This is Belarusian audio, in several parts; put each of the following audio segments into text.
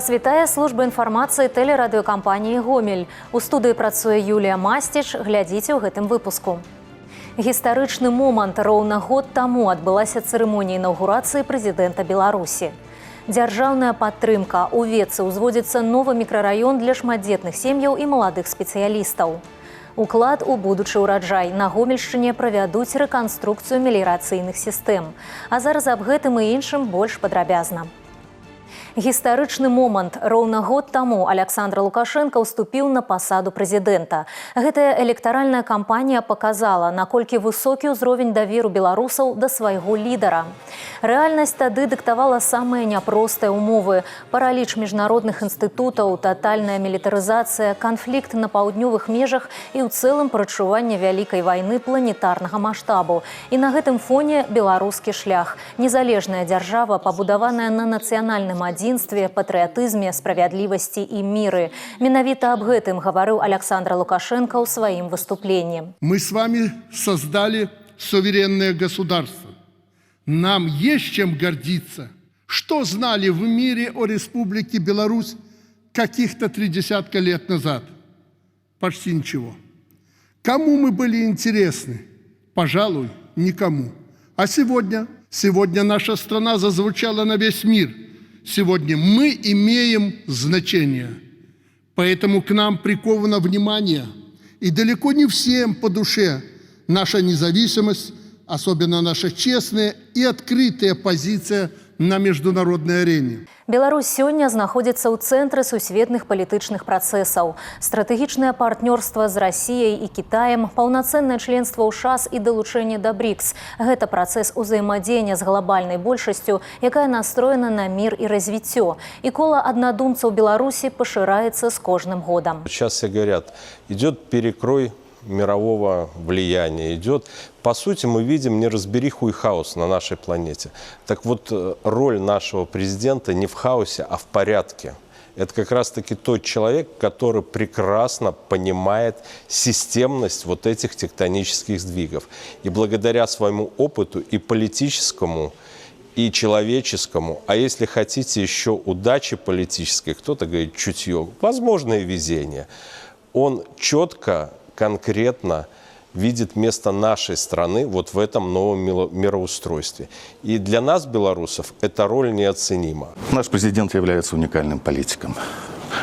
Вас вітае служба інфармацыі тэлерадыёкампаніі «Гомель». У студыі працуе Юлія Масціч. Глядзіце ў гэтым выпуску. Гістарычны момант. Роўна год таму адбылася цырымонія інаўгурацыі прэзідэнта Беларусі. Дзяржаўная падтрымка. У Ветцы ўзводзіцца новы мікрараён для шматдзетных сем'яў і маладых спецыялістаў. Уклад у будучы ўраджай. На Гомельшчыне правядуць рэканструкцыю меліярацыйных сістэм. А зараз аб гэтым і іншым больш падрабязна. Гістарычны момант. Роўна год таму Александр Лукашенко ўступіў на пасаду прэзідэнта. Гэтая электаральная кампанія паказала, наколькі высокі ўзровень даверу беларусаў да свайго лідара. Рэальнасць тады дыктавала самыя няпростыя ўмовы. Параліч міжнародных інстытутаў, татальная мілітарызацыя, канфлікт на паўднёвых межах і ў цэлым прачуванне вялікай вайны планетарнага маштабу. І на гэтым фоне беларускі шлях. Незалежная дзяржава, пабудаваная на нацыянальным адзінстве, патрыятызме, справядлівасці і міры. Менавіта аб гэтым гаварыў Александр Лукашенко ў сваім выступленні. Мы с вами создали суверенное государство. Нам есть чем гордиться. Что знали в мире о Республике Беларусь каких-то 30 лет назад? Почти ничего. Кому мы были интересны? Пожалуй, никому. А сегодня? Сегодня наша страна зазвучала на весь мир. Сегодня мы имеем значение. Поэтому к нам приковано внимание. И далеко не всем по душе наша независимость, особенно наша честная и открытая позиция на міжнароднай арене. Беларусь сёння знаходзіцца ў цэнтры сусветных палітычных працэсаў. Стратэгічнае партнёрства з Расіяй і Кітаем, паўнацэннае членства ў ШАС і далучэнне да БРИКС. Гэта працэс узаемадзеяння з глобальнай большасцю, якая настроена на мір і развіццё. І кола аднадумцаў Беларусі пашыраецца з кожным годам. Сейчас все говорят, идет перекрой мирового влияния идет. По сути, мы видим неразбериху и хаос на нашей планете. Так вот, роль нашего президента не в хаосе, а в порядке. Это как раз-таки тот человек, который прекрасно понимает системность вот этих тектонических сдвигов. И благодаря своему опыту и политическому, и человеческому, а если хотите еще удачи политической, кто-то говорит чутье, возможно и везение, он четко, конкретно видит место нашей страны вот в этом новом мироустройстве. И для нас, белорусов, эта роль неоценима. Наш президент является уникальным политиком,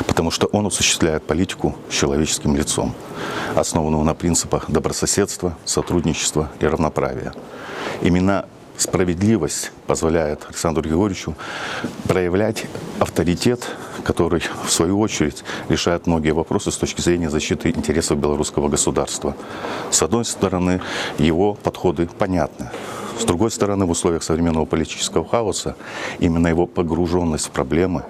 потому что он осуществляет политику с человеческим лицом, основанную на принципах добрососедства, сотрудничества и равноправия. Именно справедливость позволяет Александру Григорьевичу проявлять авторитет, который, в свою очередь, решает многие вопросы с точки зрения защиты интересов белорусского государства. С одной стороны, его подходы понятны. С другой стороны, в условиях современного политического хаоса, именно его погруженность в проблемы,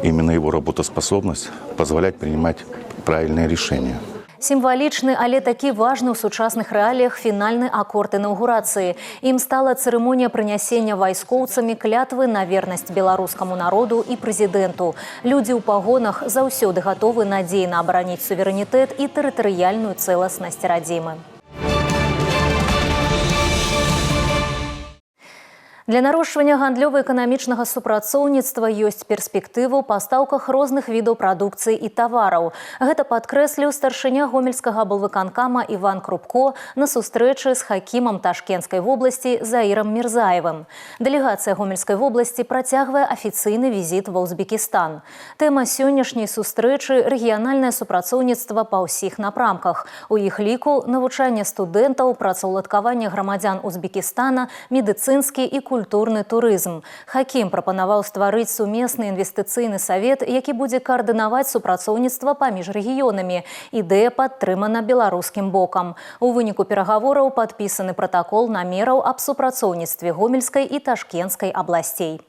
именно его работоспособность позволяет принимать правильные решения. Сімвалічны, але такі важны ў сучасных рэаліях фінальны акорд інаўгурацыі. Ім стала цырымонія прынясення вайскоўцамі клятвы на вернасць беларускаму народу і прэзідэнту. Людзі ў пагонах заўсёды гатовы надзейна абараніць суверэнітэт і тэрытарыяльную цэласнасць радзімы. Для нарошчвання гандлёва-эканамічнага супрацоўніцтва ёсць перспектывы ў пастаўках розных відаў прадукцыі і тавараў. Гэта падкрэсліў старшыня гомельскага аблвыканкама Іван Крупко на сустрэчы з хакімам Ташкенскай вобласці Заірам Мірзаевым. Дэлегацыя гомельскай вобласці працягвае афіцыйны візіт ва Узбекістан. Тэма сённяшняй сустрэчы – рэгіянальнае супрацоўніцтва па ўсіх напрамках. У іх ліку навучанне студэнтаў, працаўладкаванне грамадзян Узбекістана, медыцынскі і культурны турызм. Хакім прапанаваў стварыць сумесны інвестыцыйны савет, які будзе каардынаваць супрацоўніцтва паміж рэгіёнамі. Ідэя падтрымана беларускім бокам. У выніку перагавораў падпісаны пратакол намераў аб супрацоўніцтве Гомельскай і Ташкенскай абласцей.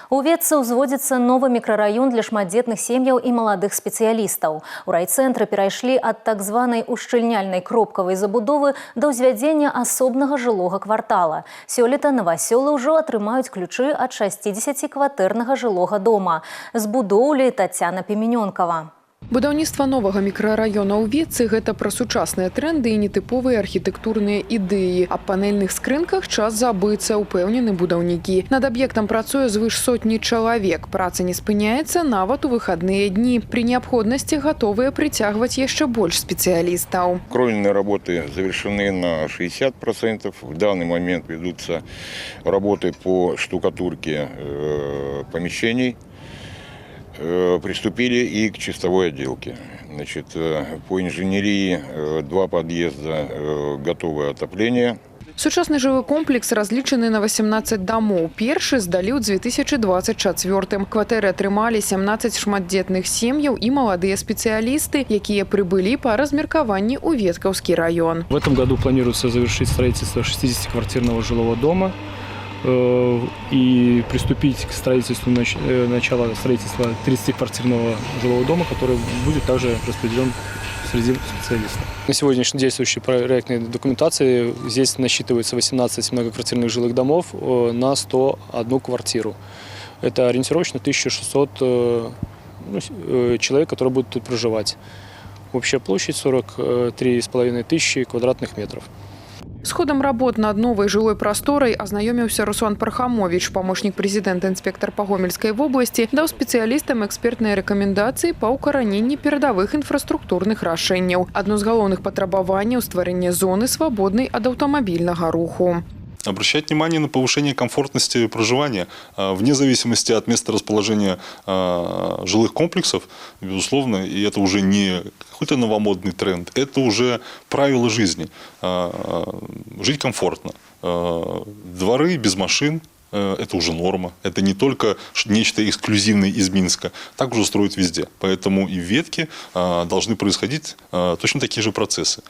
У Ветцы ўзводзіцца новы мікрараён для шматдзетных сем'яў і маладых спецыялістаў. У райцэнтры перайшлі ад так званай ушчыльняльнай кропкавай забудовы да ўзвядзення асобнага жылога квартала. Сёлета навасёлы ўжо атрымаюць ключы ад 60-кватэрнага жылога дома. З будоўляй Тацяна Пеменёнкава. Будаўніцтва новага мікрараёна ў Ветцы – гэта пра сучасныя тренды і нетыповыя архітэктурныя ідэі. Аб панельных скрынках час забыцца, упэўнены будаўнікі. Над аб'ектам працуе звыш сотні чалавек. Праца не спыняецца нават у выхадныя дні. Пры неабходнасці гатовыя прыцягваць яшчэ больш спецыялістаў. Кровельные работы завершены на 60%. В данный момент ведутся работы по штукатурке помещений. Приступили и к чистовой отделке. Значит, по инженерии 2 подъезда готовое отопление. Сучасны жылы комплекс разлічаны на 18 дамоў. Першы здалі ў 2024. Кватэры атрымалі 17 шматдзетных сем'яў і маладыя спецыялісты, якія прыбылі па размеркаванні ў Веткаўскі район. В этом году планируется завершить строительство 60-квартирного жилого дома и приступить к строительству, начала строительства 30-квартирного жилого дома, который будет также распределен среди специалистов. На сегодняшней действующей проектной документации здесь насчитывается 18 многоквартирных жилых домов на 101 квартиру. Это ориентировочно 1600 человек, которые будут тут проживать. Общая площадь 43,5 тысячи квадратных метров. С ходом работ над новой жилой просторой ознакомился Руслан Пархамович, помощник президента, инспектор по Гомельской области, дал специалистам экспертные рекомендации по укаранению передовых инфраструктурных решений. Одно из главных потребований – стварение зоны, свободной от автомобильного руху. Обращать внимание на повышение комфортности проживания, вне зависимости от места расположения жилых комплексов, безусловно, и это уже не какой-то новомодный тренд, это уже правило жизни. Жить комфортно. Дворы без машин – это уже норма. Это не только нечто эксклюзивное из Минска. Так уже строят везде. Поэтому и в Ветке должны происходить точно такие же процессы.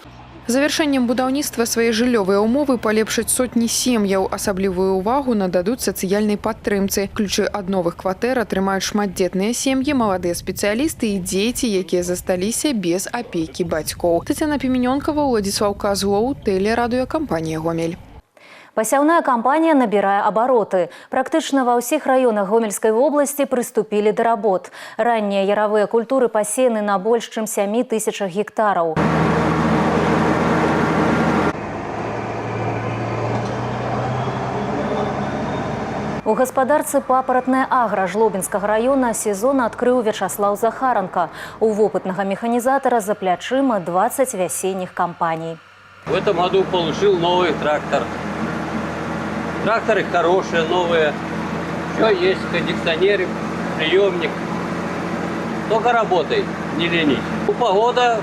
Завершэннем будаўніцтва свае жыллёвыя ўмовы палепшаць сотні сем'яў. Асаблівую ўвагу нададуць сацыяльнай падтрымцы. Ключы ад новых кватэр атрымаюць шматдзетныя сем'і, маладыя спецыялісты і дзеці, якія засталіся без апекі бацькоў. Тацяна Піменёнкава, Уладзіслаў Казлоў, тэлерадыёкампанія «Гомель». Пасяўная кампанія набірае абароты. Практычна ва ўсіх раёнах Гомельскай вобласці прыступілі да работ. Раннія яравыя культуры пасеяны на больш чым 7000 гектараў. У гаспадарцы папаратная агра Жлобінскага района сезон адкрыў Вячаслаў Захаранка. У вопытнага механизатора за плячыма 20 весенних кампаний. В этом году получил новый трактор. Тракторы хорошие, новые. Все есть, кондиционер, приемник. Только работай, не ленись. Погода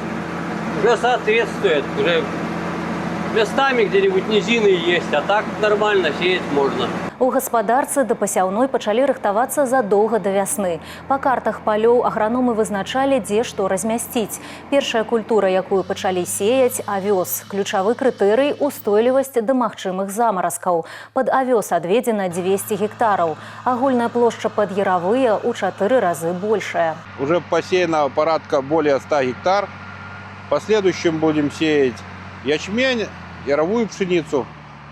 уже соответствует. Уже местами где-нибудь низины есть, а так нормально сеять можно. У гаспадарцы да пасяўной пачалі рыхтавацца задоўга да вясны. Па картах палёў аграномы вызначалі, дзе што размясціць. Першая культура, якую пачалі сеяць – авёс. Ключавы крытэрый – устойлівасць да магчымых замаразкаў. Пад авёс адведзена 200 гектараў. Агульная плошча пад яравыя ў 4 разы большая. Уже посеяно порядка более 100 гектар. В последующем будем сеять ячмень, яровую пшеницу,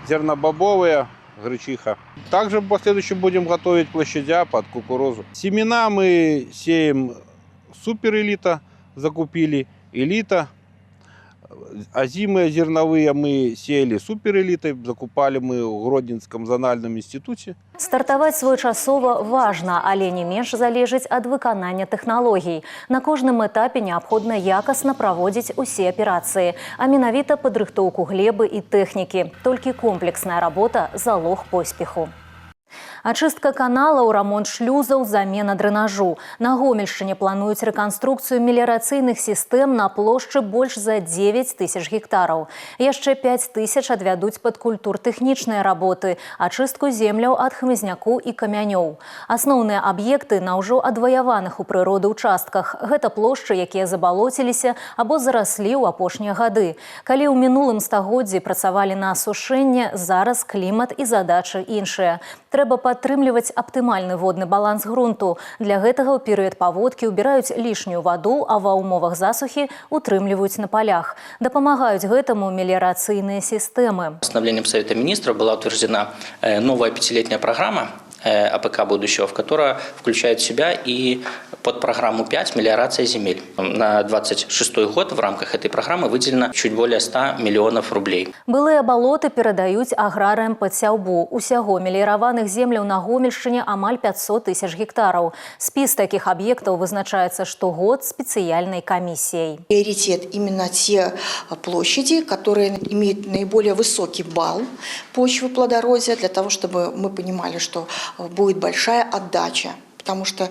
зернобобовые, гречиха. Также в последующем будем готовить площадя под кукурузу. Семена мы сеем суперэлита, закупили элита. Озимые зерновые мы сеяли суперэлитой, закупали мы в Гродненском зональном институте. Стартаваць своечасова важна, але не менш залежыць ад выканання тэхналогій. На кожным этапе неабходна якасна праводзіць усе аперацыі, а менавіта падрыхтоўку глебы і тэхнікі. Толькі комплексная работа – залог поспеху. Ачыстка каналаў, рамонт шлюзаў, замена дрэнажу. На Гомельшчыне плануюць рэканструкцыю меліярацыйных сістэм на плошчы больш за 9000 гектараў. Яшчэ 5000 адвядуць пад культуртэхнічныя работы, ачыстку земляў ад хмызняку і камянёў. Асноўныя аб'екты на ўжо адваяваных у прыроды ўчастках. Гэта плошчы, якія забалоціліся або зараслі ў апошнія гады. Калі ў мінулым стагоддзі працавалі на асушэнне, зараз клімат і задачы іншыя. Трэба падтрымліваць аптымальны водны баланс грунту. Для гэтага ў перыяд паводкі ўбіраюць лішнюю ваду, а ва ўмовах засухі утрымліваюць на полях. Дапамагаюць гэтаму мелиорацыйныя системы. Постановлением Совета министров была утверждена новая 5-летняя программа АПК будущего, которая включает в себя и подпрограмму 5 «Мелиорация земель». На 2026 год в рамках этой программы выделено чуть более 100 миллионов рублей. Былыя балоты перадаюць аграрыям пад сяўбу. Усяго меліяраваных земляў на Гомельшчыне амаль 500 тысяч гектараў. Спіс таких объектов вызначается штогод специальной комиссией. Приоритет именно те площади, которые имеют наиболее высокий балл почвы плодородия, для того, чтобы мы понимали, что будет большая отдача. Потому что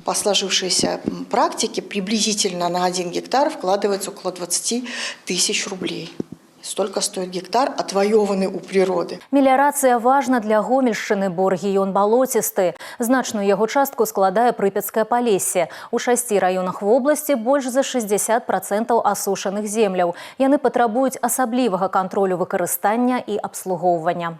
по сложившейся практике приблизительно на 1 гектар вкладывается около 20 тысяч рублей. Столько стоит гектар, отвоеванный у природы. Меліярацыя важна для Гомельшчыны, бо рэгіён балоцісты. Значную яго частку складае Прыпяцкае Палессе. У 6 раёнах вобласці больш за 60% асушаных земляў. Яны патрабуюць асаблівага кантролю выкарыстання і абслугоўвання.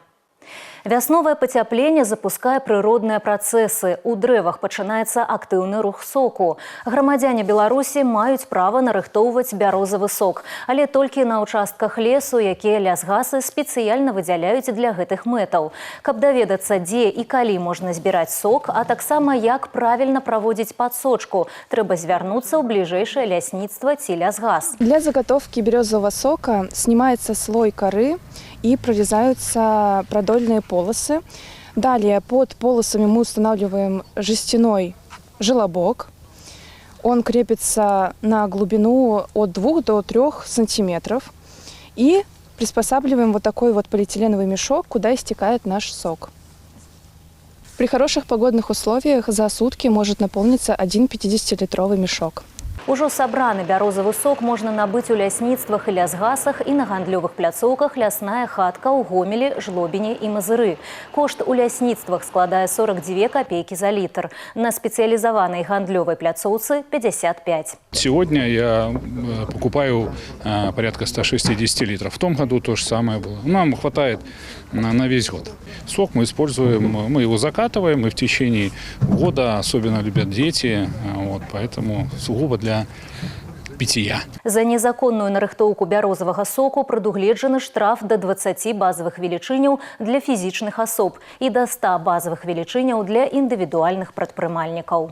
Вясновае пацяпленне запускае прыродныя працэсы. У дрэвах пачынаецца актыўны рух соку. Грамадзяне Беларусі маюць права нарыхтоўваць бярозавы сок, але толькі на ўчастках лесу, якія лясгасы спецыяльна выдзяляюць для гэтых мэтаў. Каб даведацца, дзе і калі можна збіраць сок, а таксама як правільна праводзіць падсочку, трэба звярнуцца ў бліжэйшае лясніцтва ці лясгас. Для заготовки березового сока снимается слой коры и прорезаются продольные полосы. Далее под полосами мы устанавливаем жестяной желобок. Он крепится на глубину от 2 до 3 сантиметров. И приспосабливаем вот такой вот полиэтиленовый мешок, куда истекает наш сок. При хороших погодных условиях за сутки может наполниться 1 50-литровый мешок. Ужо сабраны бярозавы сок можна набыць у лясніцтвах і лясгасах і на гандлёвых пляцоўках «Лясная хатка» ў Гомелі, Жлобіне і Мазыры. Кошт у лясніцтвах складае 42 копейки за литр. На специализованной гандлёвой пляцоўцы – 55. Сегодня я покупаю порядка 160 литров. В том году то же самое было. Нам хватает на весь год. Сок мы используем, мы его закатываем, и в течение года особенно любят дети, вот, поэтому сугубо для питья. За незаконную нарыхтоўку бярозавага соку прадугледжаны штраф до 20 базовых велічыняў для фізічных асоб і до 100 базовых велічыняў для індывідуальных прадпрымальнікаў.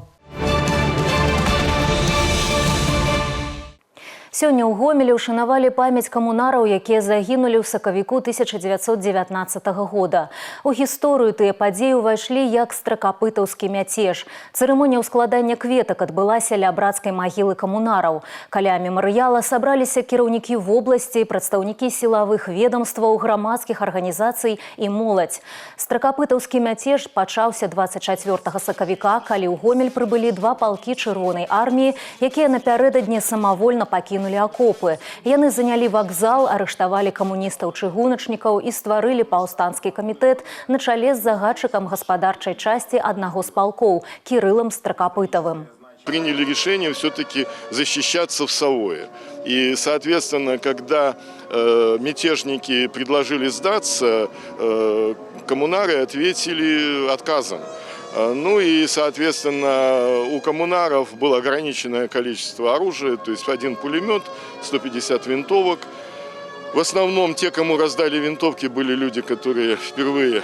Сёння ў Гомелі ўшанавалі памяць камунараў, якія загінулі ў сакавіку 1919 года. У гісторыю тыя падзеі ўвайшлі як стракапытаўскі мяцеж. Цырымонія ўскладання кветак адбылася ля брацкай магілы камунараў. Каля мемарыяла сабраліся кіраўнікі вобласці, прадстаўнікі сілавых ведомстваў, грамадскіх арганізацый і моладзь. Стракапытаўскі мяцеж пачаўся 24 сакавіка, калі ў Гомель прыбылі 2 палкі чырвонай арміі, якія напярэдадні самавольна пакінулі акопы. Яны занялі вакзал, арыштавалі камуністаў-чыгуначнікаў і стварылі паўстанскі камітэт на чале з загадчыкам гаспадарчай часці аднаго з палкоў Кірылам Стракапытавым. Приняли решение все-таки защищаться в Савое. И, соответственно, когда мятежники предложили сдаться, коммунары ответили отказом. Ну и, соответственно, у коммунаров было ограниченное количество оружия, то есть 1 пулемет, 150 винтовок. В основном те, кому раздали винтовки, были люди, которые впервые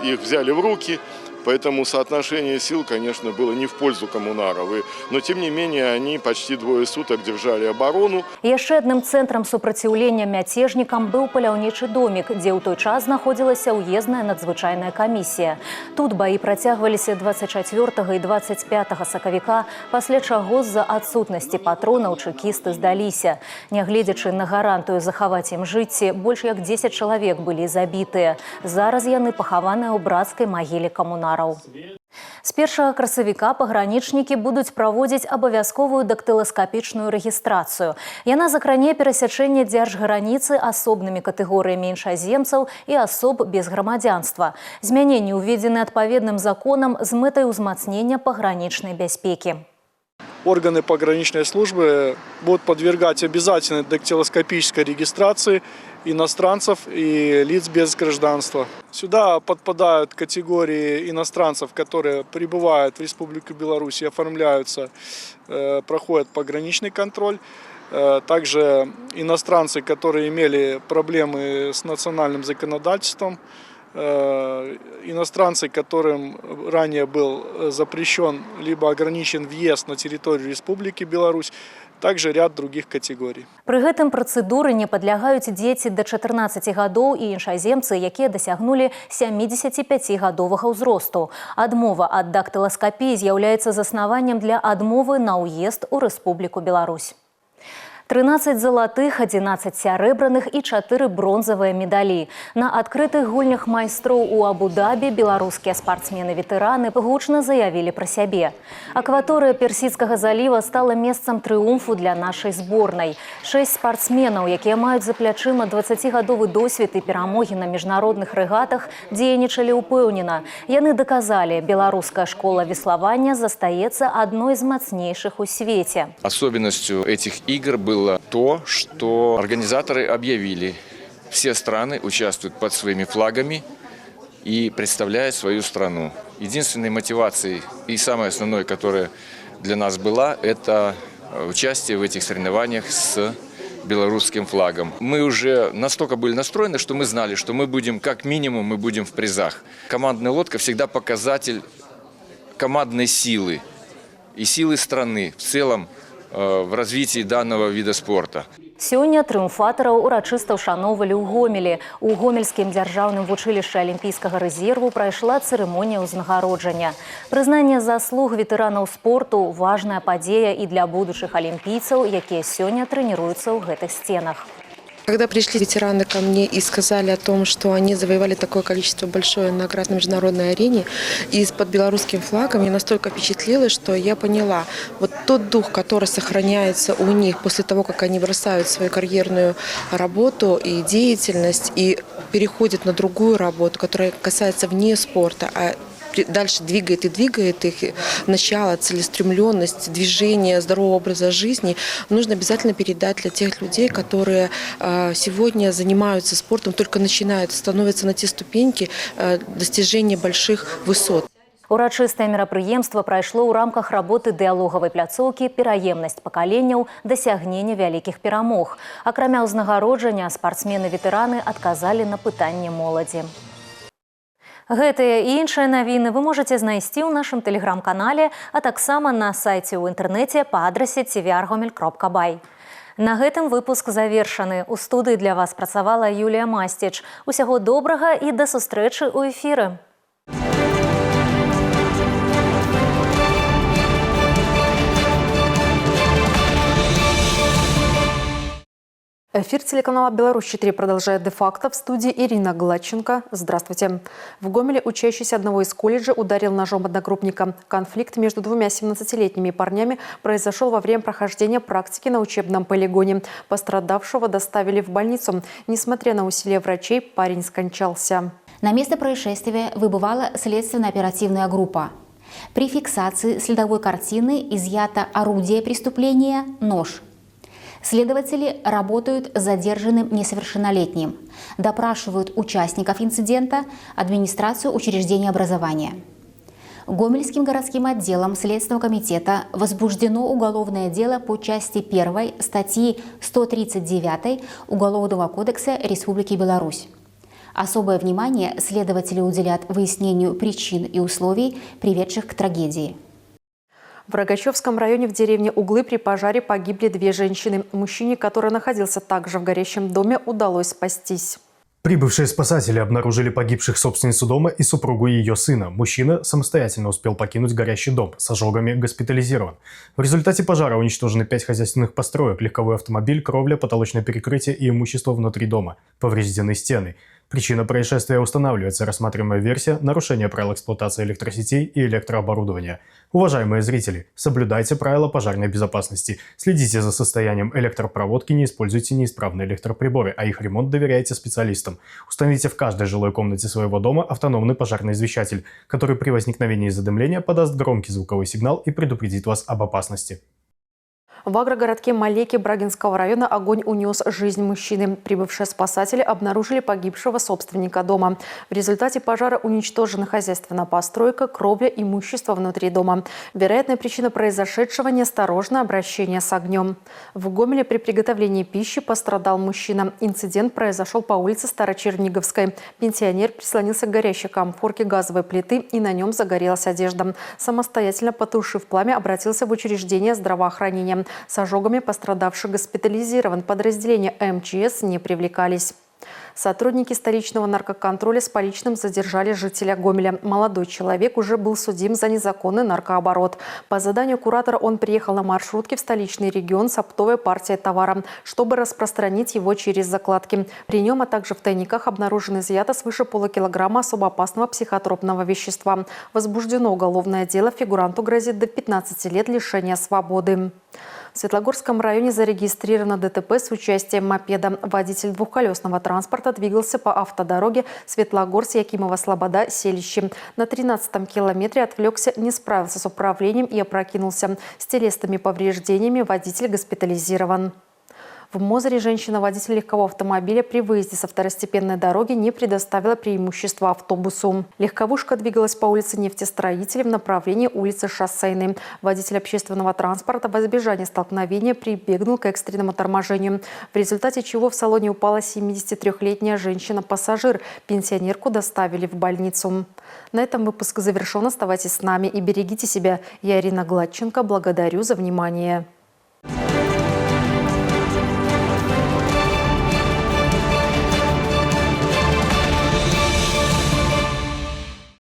их взяли в руки. Поэтому соотношение сил, конечно, было не в пользу коммунаров. Но, тем не менее, они почти 2 суток держали оборону. Яшчэ адным цэнтрам супраціўлення мяцежнікам быў паляўнічы домік, дзе ў той час знаходзілася ўездная надзвычайная камісія. Тут баі працягваліся 24 і 25 сакавіка, пасля чаго з-за адсутнасці патронаў чэкісты здаліся. Нягледзячы на гарантыю захаваць ім жыцці, больш як 10 чалавек былі забітыя. Зараз яны пахаваныя ў брацкай магіле камунараў. З 1 красавіка пагранічнікі будуць праводзіць абавязковую дактыласкапічную рэгістрацыю. Яна закране перасячэнне дзяржграніцы асобнымі катэгорыямі іншаземцаў і асоб без грамадзянства. Змяненні ўведзены адпаведным законам з мэтай узмацнення пагранічнай бяспекі. Органы пограничной службы будут подвергать обязательной дактилоскопической регистрации иностранцев и лиц без гражданства. Сюда подпадают категории иностранцев, которые прибывают в Республику Беларусь и оформляются, проходят пограничный контроль. Также иностранцы, которые имели проблемы с национальным законодательством, иностранцы, которым ранее был запрещен либо ограничен въезд на территорию Республики Беларусь, также ряд других категорий. Пры гэтым працэдуры не падлягаюць дзеці да 14 гадоў і іншаземцы, якія дасягнулі 75гадовага ўзросту. Адмова ад дактыласкапіі з'яўляецца заснаваннем для адмовы на ўезд у Рэспубліку Беларусь. 13 залатых, 11 сярэбраных і 4 бронзавыя медалі. На адкрытых гульнях майстроў у Абу-Дабі беларускія спартсмены-ветэраны гучна заявілі пра сябе. Акваторыя Персідскага заліва стала месцам трыумфу для нашай зборнай. 6 спартсменаў, якія маюць за плячыма 20гадовы досвед і перамогі на міжнародных рэгатах, дзейнічалі ўпэўнена. Яны даказалі, беларуская школа веславання застаецца адной з мацнейшых у свеце. Особенностью этих игр было то, что организаторы объявили, все страны участвуют под своими флагами и представляют свою страну. Единственной мотивацией и самой основной, которая для нас была, это участие в этих соревнованиях с белорусским флагом. Мы уже настолько были настроены, что мы знали, что мы будем, как минимум, мы будем в призах. Командная лодка всегда показатель командной силы и силы страны в целом в развитии данного вида спорта. Сёння трыумфатараў урачыста ўшаноўвалі ў Гомелі. У Гомельскім дзяржаўным вучылішчы Алімпійскага рэзерву прайшла цырымонія ўзнагароджання. Прызнанне заслуг ветэранаў спорту – важная падзея і для будучых алімпійцаў, якія сёння трэніруюцца ў гэтых стенах. Когда пришли ветераны ко мне и сказали о том, что они завоевали такое количество большое наград на международной арене и под белорусским флагом, я настолько впечатлилась, что я поняла, вот тот дух, который сохраняется у них после того, как они бросают свою карьерную работу и деятельность и переходят на другую работу, которая касается вне спорта, а дальше двигает и двигает их начало, целеустремленность, движение, здорового образа жизни, нужно обязательно передать для тех людей, которые сегодня занимаются спортом, только начинают, становятся на те ступеньки достижения больших высот. Урачыстае мерапрыемства прайшло ў рамках работы дыялогавай пляцоўкі «Пераемнасць пакаленняў. Дасягнення вялікіх перамог». Акрамя ўзнагароджання, спартсмены-ветэраны адказалі на пытанні моладзі. Гэтыя і іншыя навіны вы можаце знайсці ў нашым тэлеграм-канале, а таксама на сайце ў інтэрнэце па адрасе tvr.gomel.by. На гэтым выпуск завершаны. У студыі для вас працавала Юлія Масціч. Усяго добрага і да сустрэчы ў эфіры. Эфир телеканала «Беларусь-4» продолжает де-факто. В студии Ирина Гладченко. Здравствуйте. В Гомеле учащийся одного из колледжей ударил ножом одногруппника. Конфликт между двумя 17-летними парнями произошел во время прохождения практики на учебном полигоне. Пострадавшего доставили в больницу. Несмотря на усилия врачей, парень скончался. На место происшествия выбывала следственно-оперативная группа. При фиксации следовой картины изъято орудие преступления – нож. Следователи работают с задержанным несовершеннолетним, допрашивают участников инцидента, администрацию учреждения образования. Гомельским городским отделом Следственного комитета возбуждено уголовное дело по части 1 статьи 139 Уголовного кодекса Республики Беларусь. Особое внимание следователи уделят выяснению причин и условий, приведших к трагедии. В Рогачевском районе в деревне Углы при пожаре погибли 2 женщины. Мужчине, который находился также в горящем доме, удалось спастись. Прибывшие спасатели обнаружили погибших собственницу дома и супругу ее сына. Мужчина самостоятельно успел покинуть горящий дом, с ожогами госпитализирован. В результате пожара уничтожены 5 хозяйственных построек, легковой автомобиль, кровля, потолочное перекрытие и имущество внутри дома. Повреждены стены. Причина происшествия устанавливается. Рассматриваемая версия – нарушение правил эксплуатации электросетей и электрооборудования. Уважаемые зрители, соблюдайте правила пожарной безопасности. Следите за состоянием электропроводки, не используйте неисправные электроприборы, а их ремонт доверяйте специалистам. Установите в каждой жилой комнате своего дома автономный пожарный извещатель, который при возникновении задымления подаст громкий звуковой сигнал и предупредит вас об опасности. В агрогородке Малеки Брагинского района огонь унес жизнь мужчины. Прибывшие спасатели обнаружили погибшего собственника дома. В результате пожара уничтожена хозяйственная постройка, кровля, имущество внутри дома. Вероятная причина произошедшего – неосторожное обращение с огнем. В Гомеле при приготовлении пищи пострадал мужчина. Инцидент произошел по улице Старочерниговской. Пенсионер прислонился к горящей комфорке газовой плиты, и на нем загорелась одежда. Самостоятельно потушив пламя, обратился в учреждение здравоохранения. С ожогами пострадавший госпитализирован. Подразделения МЧС не привлекались. Сотрудники столичного наркоконтроля с поличным задержали жителя Гомеля. Молодой человек уже был судим за незаконный наркооборот. По заданию куратора он приехал на маршрутке в столичный регион с оптовой партией товара, чтобы распространить его через закладки. При нем, а также в тайниках обнаружено изъято свыше полукилограмма особо опасного психотропного вещества. Возбуждено уголовное дело, фигуранту грозит до 15 лет лишения свободы. В Светлогорском районе зарегистрировано ДТП с участием мопеда. Водитель двухколесного транспорта двигался по автодороге Светлогорск-Якимова-Слобода-Селище. На 13-м километре отвлекся, не справился с управлением и опрокинулся. С телесными повреждениями водитель госпитализирован. В Мозыре женщина-водитель легкового автомобиля при выезде со второстепенной дороги не предоставила преимущества автобусу. Легковушка двигалась по улице Нефтестроителей в направлении улицы Шоссейной. Водитель общественного транспорта во избежание столкновения прибегнул к экстренному торможению, в результате чего в салоне упала 73-летняя женщина-пассажир. Пенсионерку доставили в больницу. На этом выпуск завершен. Оставайтесь с нами и берегите себя. Я Ирина Гладченко. Благодарю за внимание.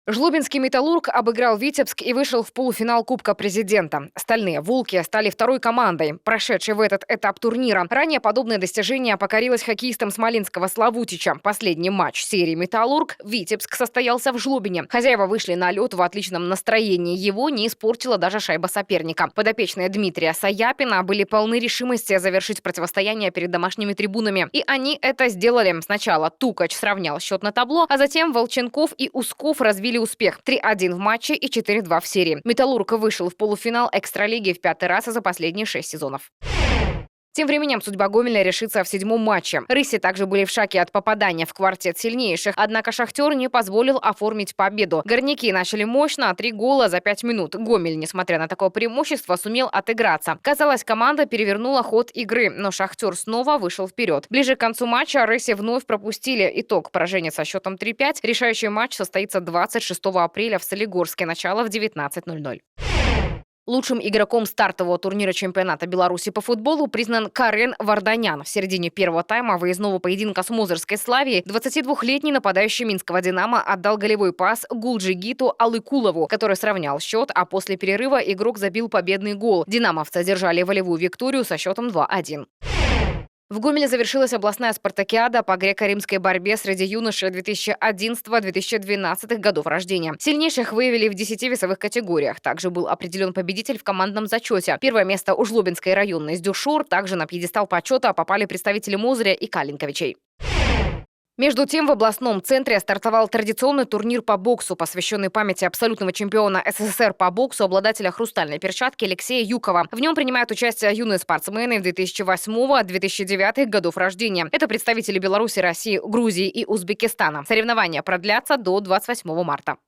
Жлобинский «Металлург» обыграл Витебск и вышел в полуфинал Кубка президента. Стальные «Волки» стали второй командой, прошедшей в этот этап турнира. Ранее подобное достижение покорилось хоккеистам смоленского Славутича. Последний матч серии «Металлург» Витебск состоялся в Жлобине. Хозяева вышли на лед в отличном настроении. Его не испортила даже шайба соперника. Подопечные Дмитрия Саяпина были полны решимости завершить противостояние перед домашними трибунами. И они это сделали. Сначала Тукач сравнял счет на табло, а затем Волченков и Усков развили успех. 3-1 в матче и 4-2 в серии. «Металлург» вышел в полуфинал экстралиги в 5-й раз за последние 6 сезонов. Тем временем судьба Гомеля решится в 7-м матче. «Рыси» также были в шаге от попадания в квартет сильнейших, однако «Шахтер» не позволил оформить победу. Горняки начали мощно, 3 гола за 5 минут. Гомель, несмотря на такое преимущество, сумел отыграться. Казалось, команда перевернула ход игры, но «Шахтер» снова вышел вперед. Ближе к концу матча «Рыси» вновь пропустили. Итог поражения со счетом 3-5. Решающий матч состоится 26 апреля в Солигорске. Начало в 19:00. Лучшим игроком стартового турнира чемпионата Беларуси по футболу признан Карен Варданян. В середине первого тайма выездного поединка с Мозырской Славией 22-летний нападающий Минского «Динамо» отдал голевой пас Гулджигиту Алыкулову, который сравнял счет, а после перерыва игрок забил победный гол. «Динамовцы» одержали волевую викторию со счетом 2-1. В Гомеле завершилась областная спартакиада по греко-римской борьбе среди юношей 2011-2012 годов рождения. Сильнейших выявили в 10 весовых категориях. Также был определен победитель в командном зачете. Первое место у Жлобинской районной «Сдюшур». Также на пьедестал почета попали представители Мозыря и Калинковичей. Между тем, в областном центре стартовал традиционный турнир по боксу, посвященный памяти абсолютного чемпиона СССР по боксу, обладателя хрустальной перчатки Алексея Юкова. В нем принимают участие юные спортсмены 2008-2009 годов рождения. Это представители Беларуси, России, Грузии и Узбекистана. Соревнования продлятся до 28 марта.